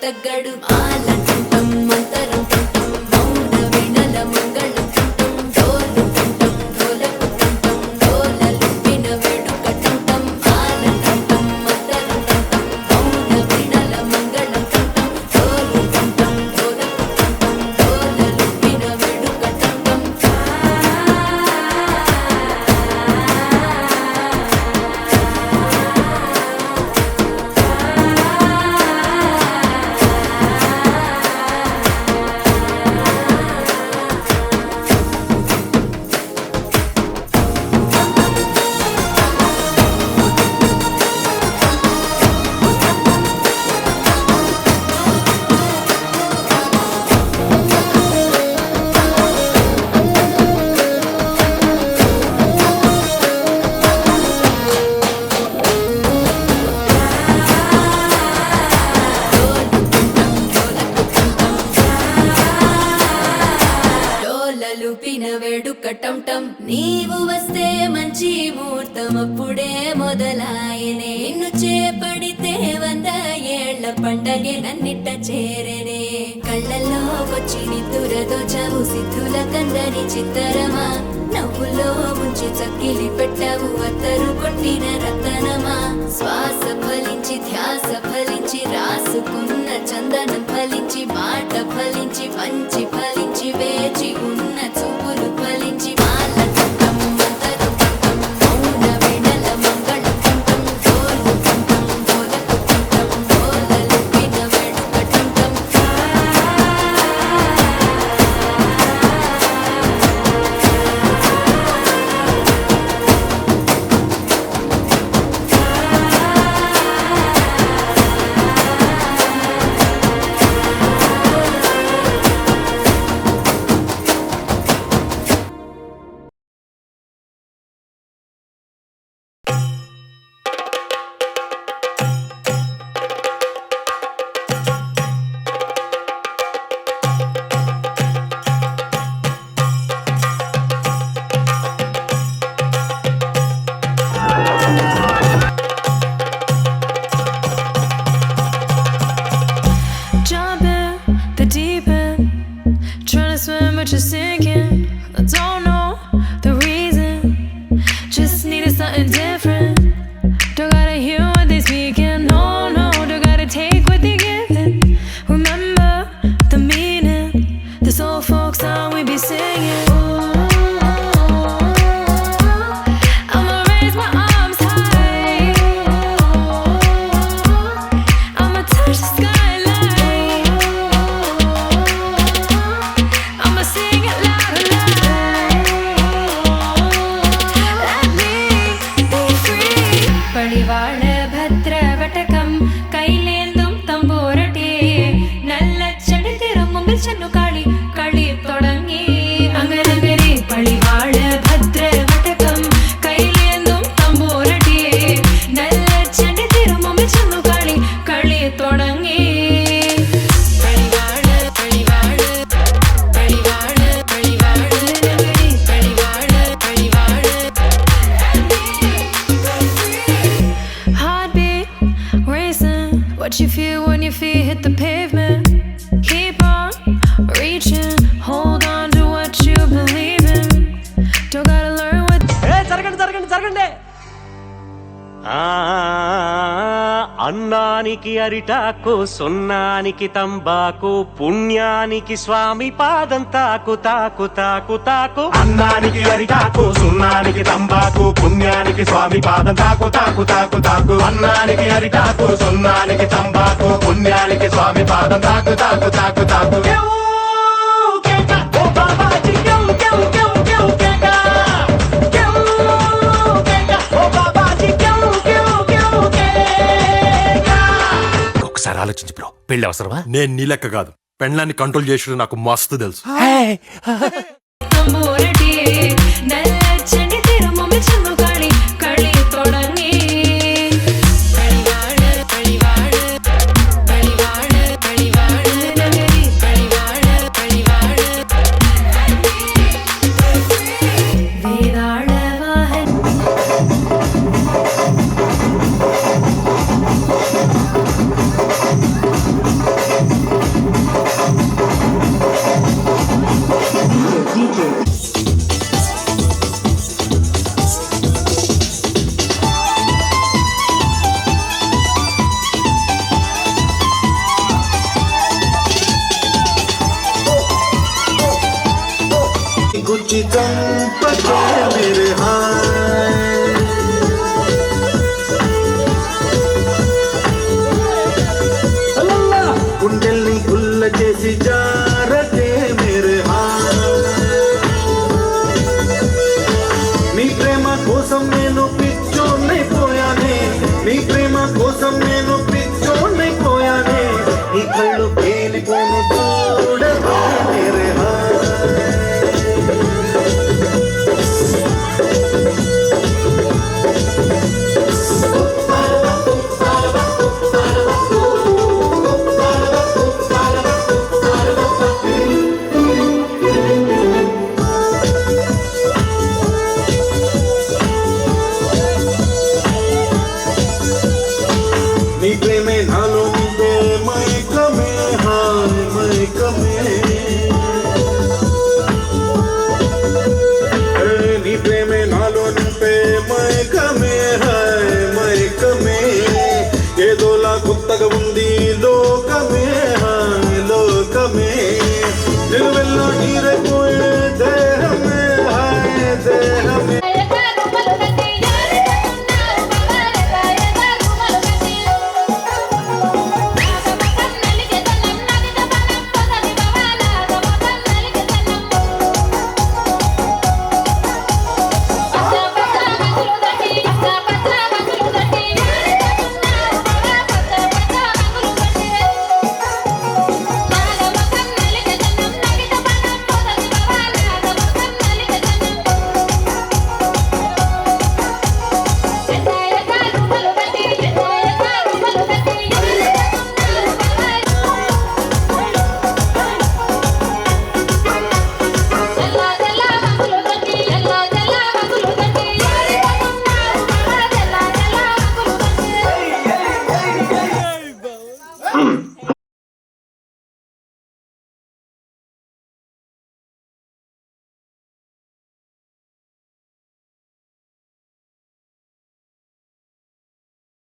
తగ్గడు ఆలంటం మంతరం టం మౌన వినల మంగళం టం డోలు టం డోలకు టం డోలలు విన వేడుక టం ఆలంటం మంతరం టం మౌన వినల మంగళం టం డోలు టం డోలకు టం డోలలు విన వేడుక టం లూపిన వేడుక టం టం నీవు వస్తే మంచి ముహూర్తం అప్పుడే మొదలాయనే నిన్ను చేపడితే 100 ఏళ్ల పండగే నన్నిట్ట చేరనే కళ్ళల్లో వచ్చి నిద్దురదోచావు సిద్ధుల కందని చిత్తరమా నవ్వులో ముంచి చక్కిలి పెట్టావు అత్తరు కొట్టిన రతనమా శ్వాస ఫలించి ధ్యాస ఫలించి రాసుకున్న చందనం ఫలించి మాట ఫలించి మంచి ఫలించి వేచి ఉన్న చూపులు ఫలించి మాల టం మంతరం టం మౌన వినల మంగళం టం డోలు టం డోలకు టం డోలలు విన వేడుక టం Jump in the deep end, trying to swim but you're sinking. I don't know the reason, just needed something different. Don't gotta hear what they speaking, no, no, don't gotta take what they giving. Remember the meaning, this old folk song we be singing. I'ma raise my arms high, I'ma touch the skyline, I'ma sing it loud and loud. Let me be free. പടിവാള ഭദ്രവടകം കൈലേന്തും തമ്പൂരട്ടി നല്ല ചെടി തിരുമുമ്പിൽ ചെന്നു കളി കളി തുടങ്ങി അങ്ങനെ പടിവാള ഭദ്രവടകം കൈലേന്തും തമ്പൂരട്ടി നല്ല ചെടി തിരുമുമ്പിൽ ചെന്നു കളി കളി തുടങ്ങി പടിവാള പടിവാള പടിവാള പടിവാള പടിവാള പടിവാള Heartbeat racing, what you feel when your feet hit the pavement. Keep on అన్నానికి అరిటాకు సున్నానికి తంబాకు పుణ్యానికి స్వామి పాదం తాకు తాకు తాకు తాకు. అన్నానికి అరిటాకు సున్నానికి తంబాకు పుణ్యానికి స్వామి పాదం తాకు తాకు తాకు తాకు. అన్నానికి అరిటాకు సున్నానికి తంబాకు పుణ్యానికి స్వామి పాదం తాకు తాకు తాకు తాకు. ఒకసారి ఆలోచించి బ్రో, పెళ్లి అవసరమా? నేను నీ లెక్క కాదు, పెండ్లాన్ని కంట్రోల్ చేసిన నాకు మస్తు తెలుసు. തമ്പൂരടി നല്ല ചെണ്ടി തിരുമുമ്പിൽ ചെന്നു കളി കളി തുടങ്ങി. കളിവാണ് കളിവാണ് കളിവാണ് കളിവാണ് നഗരി കളിവാണ് കളിവാണ് വേതാളവാഹൻ. గుచ్చి చంపకే మేరే హాయ్, గుండెల్ని గుల్ల చేసి జారకే మేరే హాయ్. నీ ప్రేమ కోసం నేను పిచ్చోన్నైపోయానే, నీ ప్రేమ కోసం నేను పిచ్చోన్నైపోయానే. నీ కళ్ళు పేలిపోను చూడకే మేరే హాయ్. నీ ప్రేమే నాలో నిండే మైకమే హాయ్ మైకమే.